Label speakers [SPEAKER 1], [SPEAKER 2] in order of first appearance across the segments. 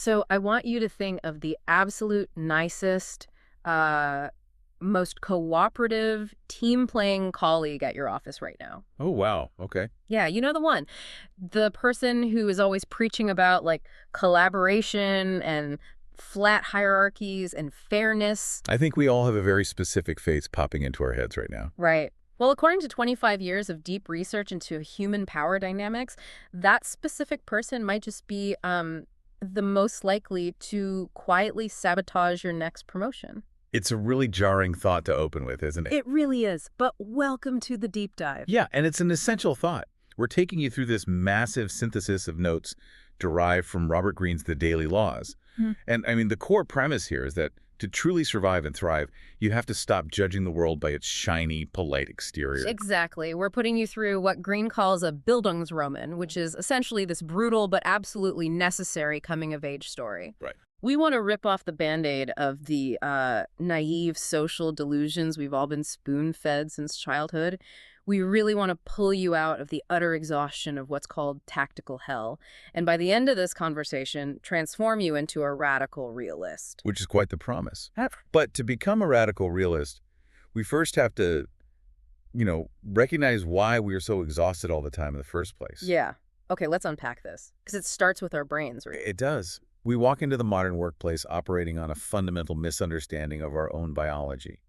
[SPEAKER 1] So I want you to think of the absolute nicest, uh, most cooperative, team-playing colleague at your office right now.
[SPEAKER 2] Oh, wow. Okay.
[SPEAKER 1] Yeah, you know the one. The person who is always preaching about, like, collaboration and flat hierarchies and fairness.
[SPEAKER 2] I think we all have a very specific face popping into our heads right now.
[SPEAKER 1] Right. Well, according to 25 years of deep research into human power dynamics, that specific person might just be the most likely to quietly sabotage your next promotion.
[SPEAKER 2] It's a really jarring thought to open with, isn't it?
[SPEAKER 1] It really is, but welcome to the deep dive.
[SPEAKER 2] Yeah, and it's an essential thought. We're taking you through this massive synthesis of notes derived from Robert Greene's The Daily Laws.
[SPEAKER 1] Hmm.
[SPEAKER 2] And I mean, the core premise here is that to truly survive and thrive, you have to stop judging the world by its shiny, polite exterior.
[SPEAKER 1] Exactly. We're putting you through what Greene calls a Bildungsroman, which is essentially this brutal but absolutely necessary coming-of-age story.
[SPEAKER 2] Right.
[SPEAKER 1] We want to rip off the Band-Aid of the naive social delusions we've all been spoon-fed since childhood. We really want to pull you out of the utter exhaustion of what's called tactical hell, and by the end of this conversation, transform you into a radical realist.
[SPEAKER 2] Which is quite the promise. But to become a radical realist, we first have to, recognize why we are so exhausted all the time in the first place.
[SPEAKER 1] Yeah. Okay, let's unpack this, because it starts with our brains, right?
[SPEAKER 2] It does. We walk into the modern workplace operating on a fundamental misunderstanding of our own biology.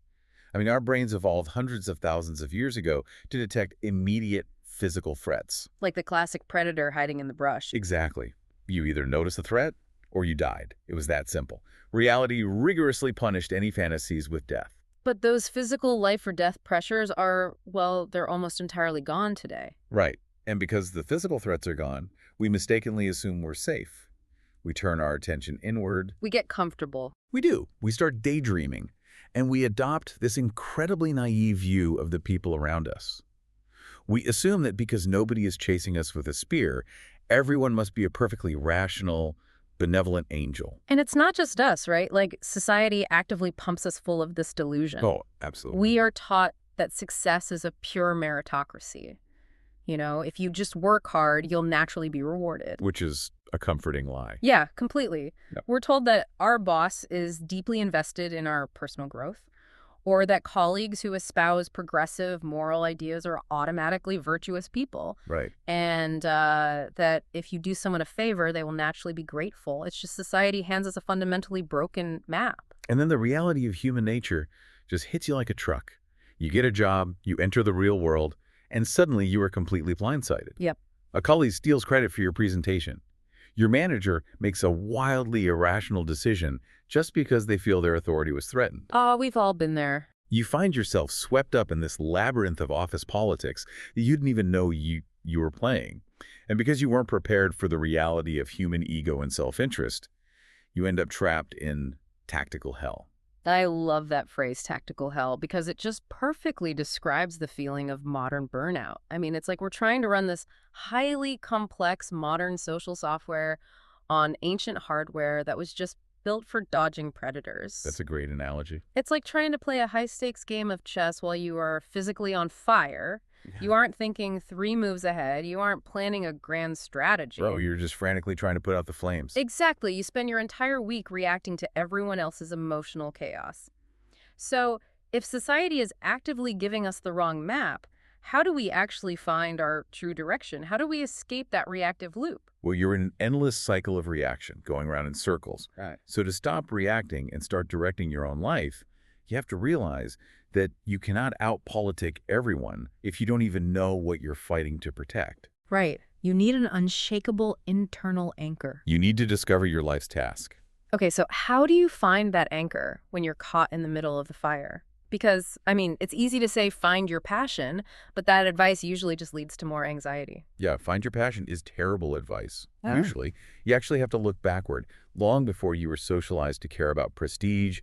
[SPEAKER 2] I mean, our brains evolved hundreds of thousands of years ago to detect immediate physical threats.
[SPEAKER 1] Like the classic predator hiding in the brush.
[SPEAKER 2] Exactly. You either noticed the threat or you died. It was that simple. Reality rigorously punished any fantasies with death.
[SPEAKER 1] But those physical life or death pressures are, well, they're almost entirely gone today.
[SPEAKER 2] Right. And because the physical threats are gone, we mistakenly assume we're safe. We turn our attention inward.
[SPEAKER 1] We get comfortable.
[SPEAKER 2] We do. We start daydreaming. And we adopt this incredibly naive view of the people around us. We assume that because nobody is chasing us with a spear, everyone must be a perfectly rational, benevolent angel.
[SPEAKER 1] And it's not just us, right? Like, society actively pumps us full of this delusion.
[SPEAKER 2] Oh, absolutely.
[SPEAKER 1] We are taught that success is a pure meritocracy. You know, if you just work hard, you'll naturally be rewarded.
[SPEAKER 2] Which is a comforting lie.
[SPEAKER 1] Yeah, completely.
[SPEAKER 2] Yep.
[SPEAKER 1] We're told that our boss is deeply invested in our personal growth, or that colleagues who espouse progressive moral ideas are automatically virtuous people.
[SPEAKER 2] Right.
[SPEAKER 1] And that if you do someone a favor, they will naturally be grateful. It's just society hands us a fundamentally broken map.
[SPEAKER 2] And then the reality of human nature just hits you like a truck. You get a job, you enter the real world, and suddenly you are completely blindsided.
[SPEAKER 1] Yep.
[SPEAKER 2] A colleague steals credit for your presentation. Your manager makes a wildly irrational decision just because they feel their authority was threatened.
[SPEAKER 1] Oh, we've all been there.
[SPEAKER 2] You find yourself swept up in this labyrinth of office politics that you didn't even know you were playing. And because you weren't prepared for the reality of human ego and self-interest, you end up trapped in tactical hell.
[SPEAKER 1] I love that phrase, tactical hell, because it just perfectly describes the feeling of modern burnout. I mean, it's like we're trying to run this highly complex modern social software on ancient hardware that was just built for dodging predators.
[SPEAKER 2] That's a great analogy.
[SPEAKER 1] It's like trying to play a high-stakes game of chess while you are physically on fire.
[SPEAKER 2] Yeah.
[SPEAKER 1] You aren't thinking 3 moves ahead. You aren't planning a grand strategy.
[SPEAKER 2] Bro, you're just frantically trying to put out the flames.
[SPEAKER 1] Exactly. You spend your entire week reacting to everyone else's emotional chaos. So, if society is actively giving us the wrong map, how do we actually find our true direction? How do we escape that reactive loop?
[SPEAKER 2] Well, you're in an endless cycle of reaction, going around in circles.
[SPEAKER 1] Right.
[SPEAKER 2] So to stop reacting and start directing your own life, you have to realize that you cannot out-politic everyone if you don't even know what you're fighting to protect.
[SPEAKER 1] Right. You need an unshakable internal anchor.
[SPEAKER 2] You need to discover your life's task.
[SPEAKER 1] Okay, so how do you find that anchor when you're caught in the middle of the fire? Because, I mean, it's easy to say find your passion, but that advice usually just leads to more anxiety.
[SPEAKER 2] Yeah, find your passion is terrible advice.
[SPEAKER 1] Oh.
[SPEAKER 2] Usually, you actually have to look backward, long before you were socialized to care about prestige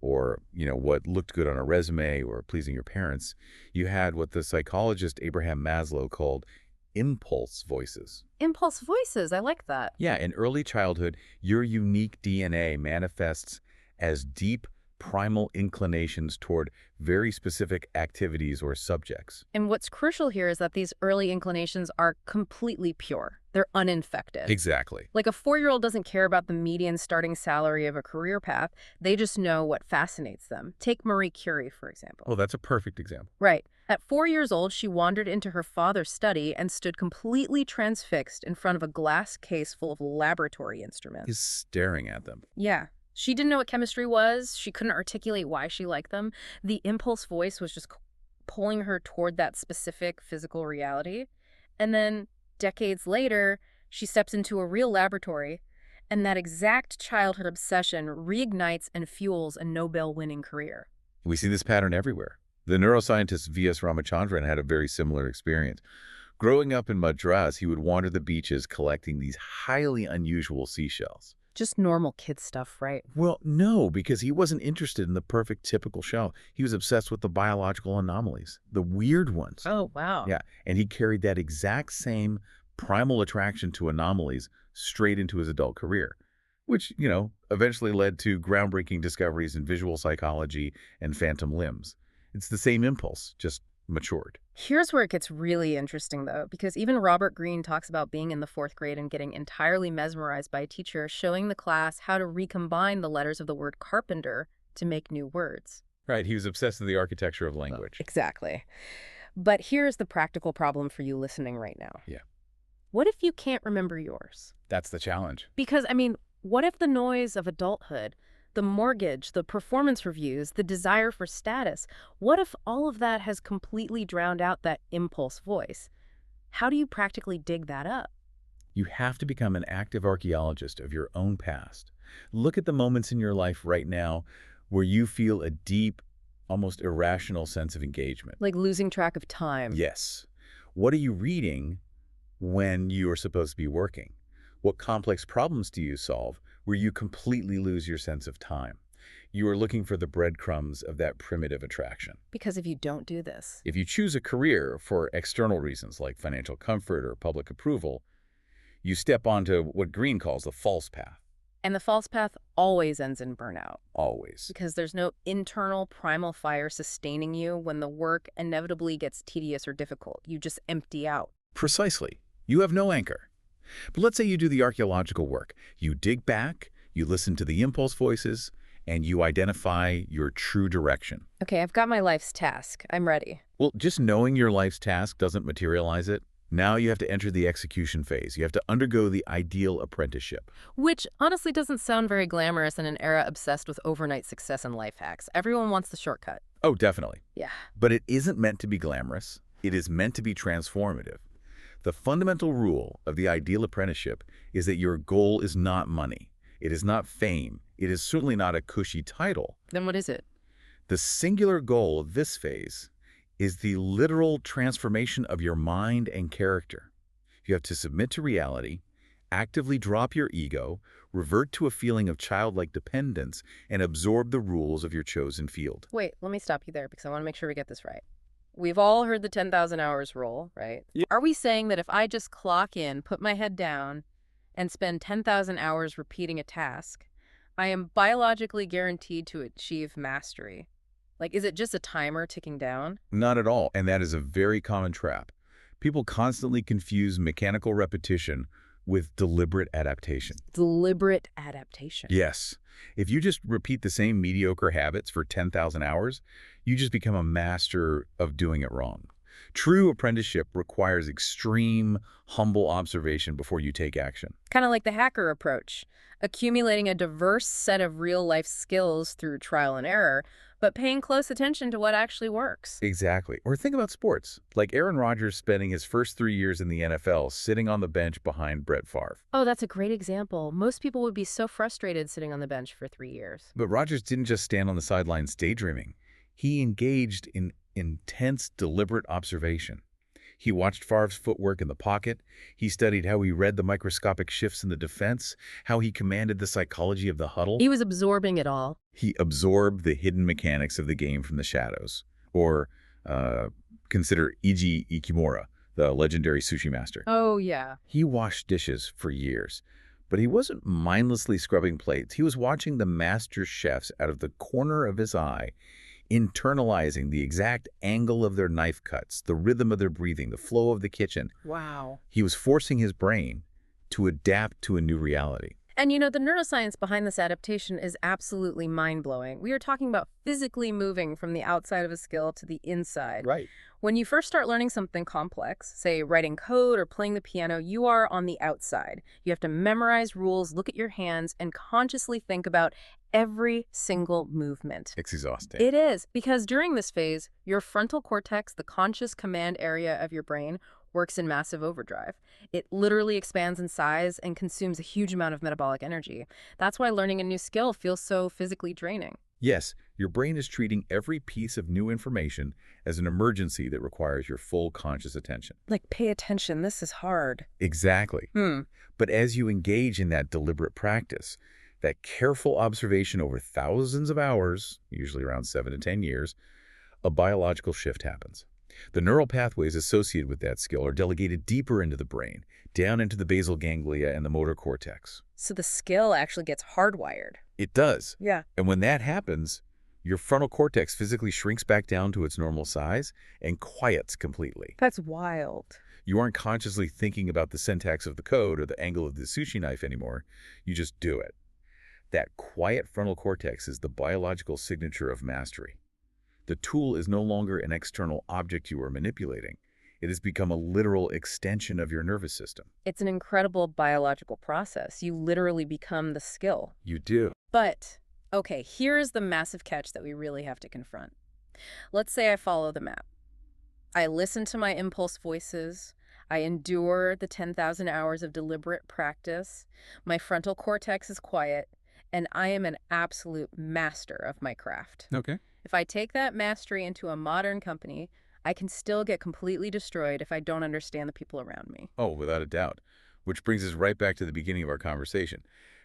[SPEAKER 2] or, what looked good on a resume or pleasing your parents. You had what the psychologist Abraham Maslow called impulse voices.
[SPEAKER 1] Impulse voices, I like that.
[SPEAKER 2] Yeah, in early childhood, your unique DNA manifests as deep, primal inclinations toward very specific activities or subjects.
[SPEAKER 1] And what's crucial here is that these early inclinations are completely pure. They're uninfected.
[SPEAKER 2] Exactly.
[SPEAKER 1] Like a 4-year-old doesn't care about the median starting salary of a career path. They just know what fascinates them. Take Marie Curie, for example.
[SPEAKER 2] Oh, that's a perfect example.
[SPEAKER 1] Right. At 4 years old, she wandered into her father's study and stood completely transfixed in front of a glass case full of laboratory
[SPEAKER 2] He's
[SPEAKER 1] instruments.
[SPEAKER 2] staring at them.
[SPEAKER 1] Yeah. She didn't know what chemistry was. She couldn't articulate why she liked them. The impulse voice was just pulling her toward that specific physical reality. And then, decades later, she steps into a real laboratory, and that exact childhood obsession reignites and fuels a Nobel-winning career.
[SPEAKER 2] We see this pattern everywhere. The neuroscientist V.S. Ramachandran had a very similar experience. Growing up in Madras, he would wander the beaches collecting these highly unusual seashells.
[SPEAKER 1] Just normal kid stuff, right?
[SPEAKER 2] Well, no, because he wasn't interested in the perfect typical shell. He was obsessed with the biological anomalies, the weird ones.
[SPEAKER 1] Oh, wow.
[SPEAKER 2] Yeah, and he carried that exact same primal attraction to anomalies straight into his adult career, which, eventually led to groundbreaking discoveries in visual psychology and phantom limbs. It's the same impulse, just matured.
[SPEAKER 1] Here's where it gets really interesting, though, because even Robert Greene talks about being in the 4th grade and getting entirely mesmerized by a teacher showing the class how to recombine the letters of the word carpenter to make new words.
[SPEAKER 2] Right, he was obsessed with the architecture of language.
[SPEAKER 1] Exactly. But here's the practical problem for you listening right now.
[SPEAKER 2] Yeah.
[SPEAKER 1] What if you can't remember yours?
[SPEAKER 2] That's the challenge.
[SPEAKER 1] Because, what if the noise of adulthood, the mortgage, the performance reviews, the desire for status, what if all of that has completely drowned out that impulse voice? How do you practically dig that up?
[SPEAKER 2] You have to become an active archaeologist of your own past. Look at the moments in your life right now where you feel a deep, almost irrational sense of engagement.
[SPEAKER 1] Like losing track of time.
[SPEAKER 2] Yes. What are you reading when you are supposed to be working? What complex problems do you solve where you completely lose your sense of time? You are looking for the breadcrumbs of that primitive attraction.
[SPEAKER 1] Because if you don't do this,
[SPEAKER 2] If you choose a career for external reasons like financial comfort or public approval, you step onto what Greene calls the false path.
[SPEAKER 1] and the false path always ends in burnout.
[SPEAKER 2] Always.
[SPEAKER 1] Because there's no internal primal fire sustaining you when the work inevitably gets tedious or difficult. You just empty out.
[SPEAKER 2] Precisely. You have no anchor. But let's say you do the archaeological work. You dig back, you listen to the impulse voices, and you identify your true direction.
[SPEAKER 1] Okay, I've got my life's task. I'm ready.
[SPEAKER 2] Well, just knowing your life's task doesn't materialize it. Now you have to enter the execution phase. You have to undergo the ideal apprenticeship.
[SPEAKER 1] Which honestly doesn't sound very glamorous in an era obsessed with overnight success and life hacks. Everyone wants the shortcut.
[SPEAKER 2] Oh, definitely.
[SPEAKER 1] Yeah.
[SPEAKER 2] But it isn't meant to be glamorous. It is meant to be transformative. The fundamental rule of the ideal apprenticeship is that your goal is not money. It is not fame. It is certainly not a cushy title.
[SPEAKER 1] Then what is it?
[SPEAKER 2] The singular goal of this phase is the literal transformation of your mind and character. You have to submit to reality, actively drop your ego, revert to a feeling of childlike dependence, and absorb the rules of your chosen field.
[SPEAKER 1] Wait, let me stop you there because I want to make sure we get this right. We've all heard the 10,000 hours rule, right?
[SPEAKER 2] Yeah.
[SPEAKER 1] Are we saying that if I just clock in, put my head down, and spend 10,000 hours repeating a task, I am biologically guaranteed to achieve mastery? Like, is it just a timer ticking down?
[SPEAKER 2] Not at all, and that is a very common trap. People constantly confuse mechanical repetition with deliberate adaptation.
[SPEAKER 1] Deliberate adaptation.
[SPEAKER 2] Yes. If you just repeat the same mediocre habits for 10,000 hours, you just become a master of doing it wrong. True apprenticeship requires extreme, humble observation before you take action.
[SPEAKER 1] Kind of like the hacker approach, accumulating a diverse set of real-life skills through trial and error, but paying close attention to what actually works.
[SPEAKER 2] Exactly. Or think about sports, like Aaron Rodgers spending his first 3 years in the NFL sitting on the bench behind Brett Favre.
[SPEAKER 1] Oh, that's a great example. Most people would be so frustrated sitting on the bench for 3 years.
[SPEAKER 2] But Rodgers didn't just stand on the sidelines daydreaming. He engaged in intense, deliberate observation. He watched Favre's footwork in the pocket. He studied how he read the microscopic shifts in the defense, how he commanded the psychology of the huddle.
[SPEAKER 1] He was absorbing it all.
[SPEAKER 2] He absorbed the hidden mechanics of the game from the shadows. Or consider Eiji Ikimura, the legendary sushi master.
[SPEAKER 1] Oh, yeah.
[SPEAKER 2] He washed dishes for years, but he wasn't mindlessly scrubbing plates. He was watching the master chefs out of the corner of his eye, internalizing the exact angle of their knife cuts, the rhythm of their breathing, the flow of the kitchen.
[SPEAKER 1] Wow.
[SPEAKER 2] He was forcing his brain to adapt to a new reality.
[SPEAKER 1] And you know, the neuroscience behind this adaptation is absolutely mind-blowing. We are talking about physically moving from the outside of a skill to the inside.
[SPEAKER 2] Right.
[SPEAKER 1] When you first start learning something complex, say writing code or playing the piano, you are on the outside. You have to memorize rules, look at your hands, and consciously think about every single movement.
[SPEAKER 2] It's exhausting.
[SPEAKER 1] It is, because during this phase, your frontal cortex, the conscious command area of your brain, works in massive overdrive. It literally expands in size and consumes a huge amount of metabolic energy. That's why learning a new skill feels so physically draining.
[SPEAKER 2] Yes, your brain is treating every piece of new information as an emergency that requires your full conscious attention.
[SPEAKER 1] Like, pay attention, this is hard.
[SPEAKER 2] Exactly. But as you engage in that deliberate practice, that careful observation over thousands of hours, usually around 7 to 10 years, a biological shift happens. The neural pathways associated with that skill are delegated deeper into the brain, down into the basal ganglia and the motor cortex.
[SPEAKER 1] So the skill actually gets hardwired.
[SPEAKER 2] It does.
[SPEAKER 1] Yeah.
[SPEAKER 2] And when that happens, your frontal cortex physically shrinks back down to its normal size and quiets completely.
[SPEAKER 1] That's wild.
[SPEAKER 2] You aren't consciously thinking about the syntax of the code or the angle of the sushi knife anymore. You just do it. That quiet frontal cortex is the biological signature of mastery. The tool is no longer an external object you are manipulating. It has become a literal extension of your nervous system.
[SPEAKER 1] It's an incredible biological process. You literally become the skill.
[SPEAKER 2] You do.
[SPEAKER 1] But, okay, here's the massive catch that we really have to confront. Let's say I follow the map. I listen to my impulse voices. I endure the 10,000 hours of deliberate practice. My frontal cortex is quiet, and I am an absolute master of my craft.
[SPEAKER 2] Okay.
[SPEAKER 1] If I take that mastery into a modern company, I can still get completely destroyed if I don't understand the people around me.
[SPEAKER 2] Oh, without a doubt. Which brings us right back to the beginning of our conversation.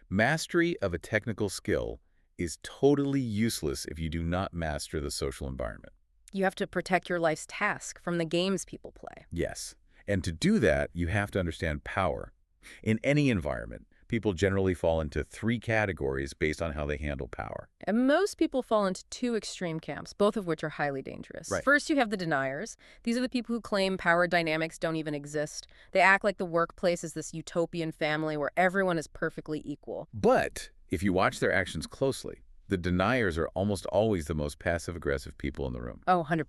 [SPEAKER 2] Mastery of a technical skill is totally useless if you do not master the social environment.
[SPEAKER 1] You have to protect your life's task from the games people play.
[SPEAKER 2] Yes. And to do that, you have to understand power. In any environment, people generally fall into 3 categories based on how they handle power.
[SPEAKER 1] And most people fall into 2 extreme camps, both of which are highly dangerous.
[SPEAKER 2] Right.
[SPEAKER 1] First, you have the deniers. These are the people who claim power dynamics don't even exist. They act like the workplace is this utopian family where everyone is perfectly equal.
[SPEAKER 2] But if you watch their actions closely, the deniers are almost always the most passive-aggressive people in the room.
[SPEAKER 1] Oh, 100%.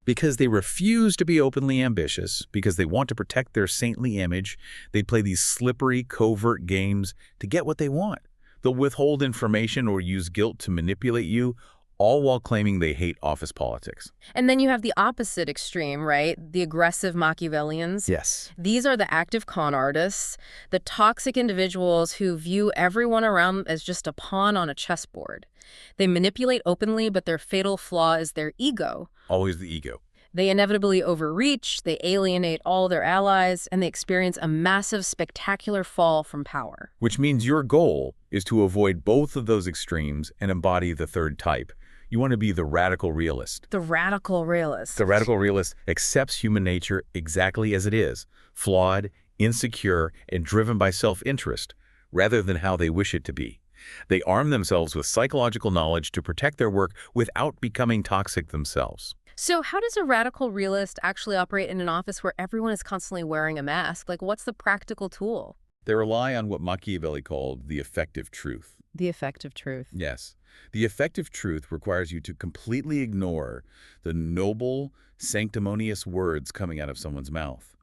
[SPEAKER 2] Because they refuse to be openly ambitious, because they want to protect their saintly image, they play these slippery, covert games to get what they want. They'll withhold information or use guilt to manipulate you, all while claiming they hate office politics.
[SPEAKER 1] And then you have the opposite extreme, right? The aggressive Machiavellians.
[SPEAKER 2] Yes.
[SPEAKER 1] These are the active con artists, the toxic individuals who view everyone around as just a pawn on a chessboard. They manipulate openly, but their fatal flaw is their ego.
[SPEAKER 2] Always the ego.
[SPEAKER 1] They inevitably overreach, they alienate all their allies, and they experience a massive, spectacular fall from power.
[SPEAKER 2] Which means your goal is to avoid both of those extremes and embody the third type. You want to be the radical realist.
[SPEAKER 1] The radical realist.
[SPEAKER 2] The radical realist accepts human nature exactly as it is, flawed, insecure, and driven by self-interest, rather than how they wish it to be. They arm themselves with psychological knowledge to protect their work without becoming toxic themselves.
[SPEAKER 1] So how does a radical realist actually operate in an office where everyone is constantly wearing a mask? Like, what's the practical tool?
[SPEAKER 2] They rely on what Machiavelli called the effective truth.
[SPEAKER 1] The effective truth.
[SPEAKER 2] Yes. The effective truth requires you to completely ignore the noble, sanctimonious words coming out of someone's mouth.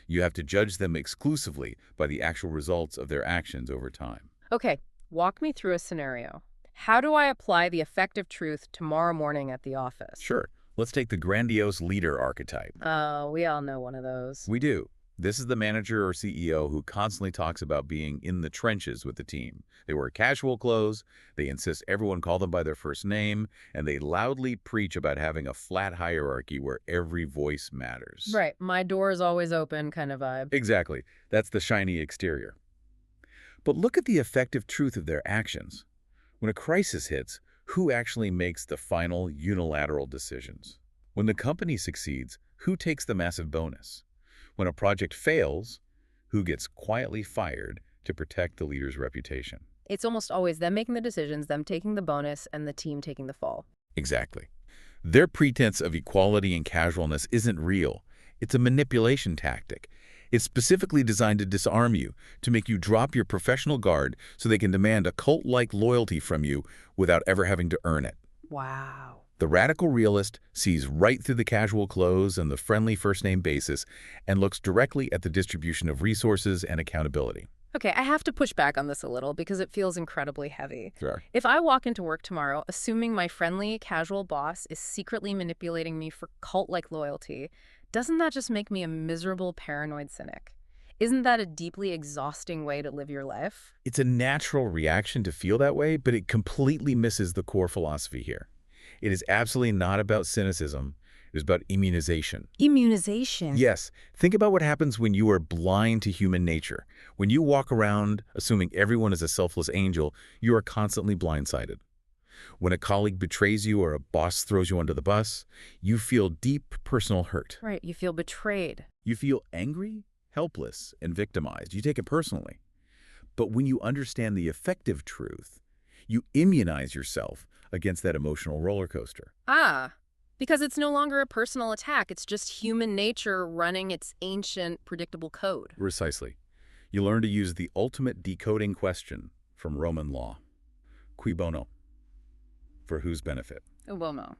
[SPEAKER 2] You have to judge them exclusively by the actual results of their actions over time.
[SPEAKER 1] Okay, walk me through a scenario. How do I apply the effective truth tomorrow morning at the office?
[SPEAKER 2] Sure. Let's take the grandiose leader archetype.
[SPEAKER 1] Oh, we all know one of those.
[SPEAKER 2] We do. This is the manager or CEO who constantly talks about being in the trenches with the team. They wear casual clothes, they insist everyone call them by their first name, and they loudly preach about having a flat hierarchy where every voice matters.
[SPEAKER 1] Right, my door is always open kind of vibe.
[SPEAKER 2] Exactly. That's the shiny exterior. But look at the effective truth of their actions. When a crisis hits, who actually makes the final unilateral decisions? When the company succeeds, who takes the massive bonus? When a project fails, who gets quietly fired to protect the leader's reputation?
[SPEAKER 1] It's almost always them making the decisions, them taking the bonus, and the team taking the fall.
[SPEAKER 2] Exactly. Their pretense of equality and casualness isn't real. It's a manipulation tactic. It's specifically designed to disarm you, to make you drop your professional guard so they can demand a cult-like loyalty from you without ever having to earn it.
[SPEAKER 1] Wow.
[SPEAKER 2] The radical realist sees right through the casual clothes and the friendly first-name basis and looks directly at the distribution of resources and accountability.
[SPEAKER 1] Okay, I have to push back on this a little because it feels incredibly heavy.
[SPEAKER 2] Sure.
[SPEAKER 1] If I walk into work tomorrow assuming my friendly, casual boss is secretly manipulating me for cult-like loyalty, doesn't that just make me a miserable, paranoid cynic? Isn't that a deeply exhausting way to live your life?
[SPEAKER 2] It's a natural reaction to feel that way, but it completely misses the core philosophy here. It is absolutely not about cynicism. It is about immunization.
[SPEAKER 1] Immunization?
[SPEAKER 2] Yes, think about what happens when you are blind to human nature. When you walk around assuming everyone is a selfless angel, you are constantly blindsided. When a colleague betrays you or a boss throws you under the bus, you feel deep personal hurt.
[SPEAKER 1] Right, you feel betrayed.
[SPEAKER 2] You feel angry, helpless, and victimized. You take it personally. But when you understand the effective truth, you immunize yourself against that emotional roller coaster.
[SPEAKER 1] Ah, because it's no longer a personal attack. It's just human nature running its ancient, predictable code.
[SPEAKER 2] Precisely. You learn to use the ultimate decoding question from Roman law. Cui bono? For whose benefit?
[SPEAKER 1] Well, no.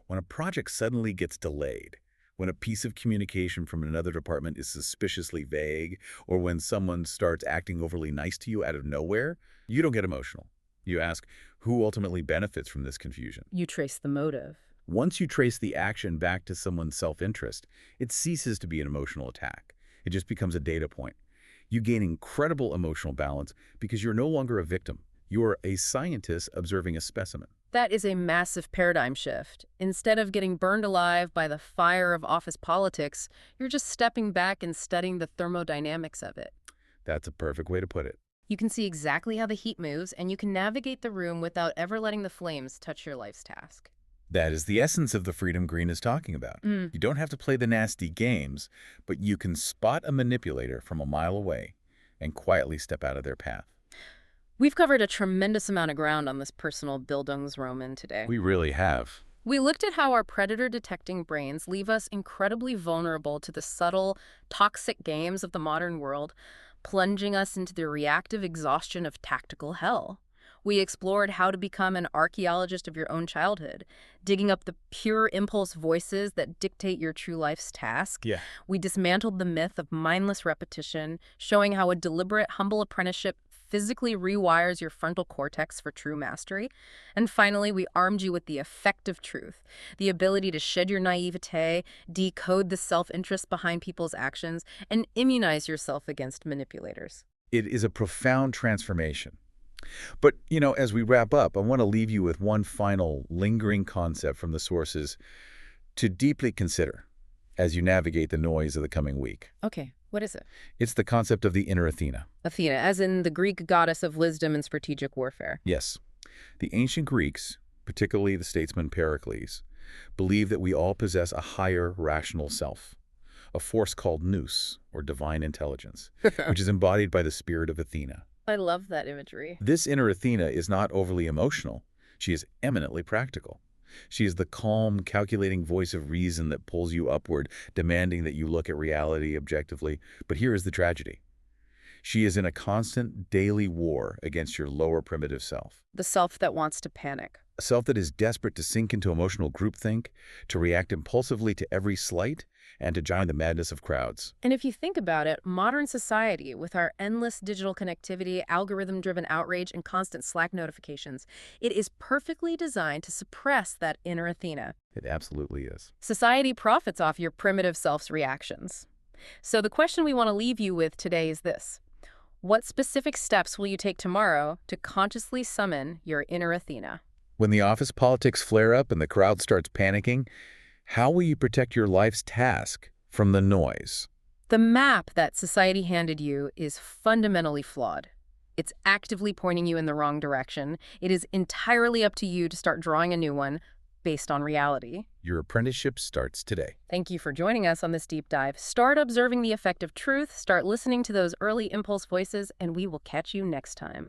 [SPEAKER 2] When a project suddenly gets delayed, when a piece of communication from another department is suspiciously vague, or when someone starts acting overly nice to you out of nowhere, you don't get emotional. You ask, who ultimately benefits from this confusion?
[SPEAKER 1] You trace the motive.
[SPEAKER 2] Once you trace the action back to someone's self-interest, it ceases to be an emotional attack. It just becomes a data point. You gain incredible emotional balance because you're no longer a victim. You're a scientist observing a specimen.
[SPEAKER 1] That is a massive paradigm shift. Instead of getting burned alive by the fire of office politics, you're just stepping back and studying the thermodynamics of it.
[SPEAKER 2] That's a perfect way to put it.
[SPEAKER 1] You can see exactly how the heat moves, and you can navigate the room without ever letting the flames touch your life's task.
[SPEAKER 2] That is the essence of the freedom Greene is talking about. You don't have to play the nasty games, but you can spot a manipulator from a mile away and quietly step out of their path.
[SPEAKER 1] We've covered a tremendous amount of ground on this personal Bildungsroman today.
[SPEAKER 2] We really have.
[SPEAKER 1] We looked at how our predator-detecting brains leave us incredibly vulnerable to the subtle, toxic games of the modern world, plunging us into the reactive exhaustion of tactical hell. We explored how to become an archaeologist of your own childhood, digging up the pure impulse voices that dictate your true life's task.
[SPEAKER 2] Yeah.
[SPEAKER 1] We dismantled the myth of mindless repetition, showing how a deliberate, humble apprenticeship physically rewires your frontal cortex for true mastery. And finally, we armed you with the effective truth, the ability to shed your naivete, decode the self-interest behind people's actions, and immunize yourself against manipulators.
[SPEAKER 2] It is a profound transformation. But, as we wrap up, I want to leave you with one final lingering concept from the sources to deeply consider as you navigate the noise of the coming week.
[SPEAKER 1] Okay, what is it?
[SPEAKER 2] It's the concept of the inner Athena.
[SPEAKER 1] Athena, as in the Greek goddess of wisdom and strategic warfare.
[SPEAKER 2] Yes. The ancient Greeks, particularly the statesman Pericles, believed that we all possess a higher rational self, a force called nous, or divine intelligence, which is embodied by the spirit of Athena.
[SPEAKER 1] I love that imagery.
[SPEAKER 2] This inner Athena is not overly emotional. She is eminently practical. She is the calm, calculating voice of reason that pulls you upward, demanding that you look at reality objectively. But here is the tragedy. She is in a constant daily war against your lower primitive self.
[SPEAKER 1] The self that wants to panic.
[SPEAKER 2] A self that is desperate to sink into emotional groupthink, to react impulsively to every slight, and to join the madness of crowds.
[SPEAKER 1] And if you think about it, modern society, with our endless digital connectivity, algorithm-driven outrage, and constant Slack notifications, it is perfectly designed to suppress that inner Athena.
[SPEAKER 2] It absolutely is.
[SPEAKER 1] Society profits off your primitive self's reactions. So the question we want to leave you with today is this. What specific steps will you take tomorrow to consciously summon your inner Athena?
[SPEAKER 2] When the office politics flare up and the crowd starts panicking, how will you protect your life's task from the noise?
[SPEAKER 1] The map that society handed you is fundamentally flawed. It's actively pointing you in the wrong direction. It is entirely up to you to start drawing a new one based on reality.
[SPEAKER 2] Your apprenticeship starts today.
[SPEAKER 1] Thank you for joining us on this deep dive. Start observing the effective truth, start listening to those early impulse voices, and we will catch you next time.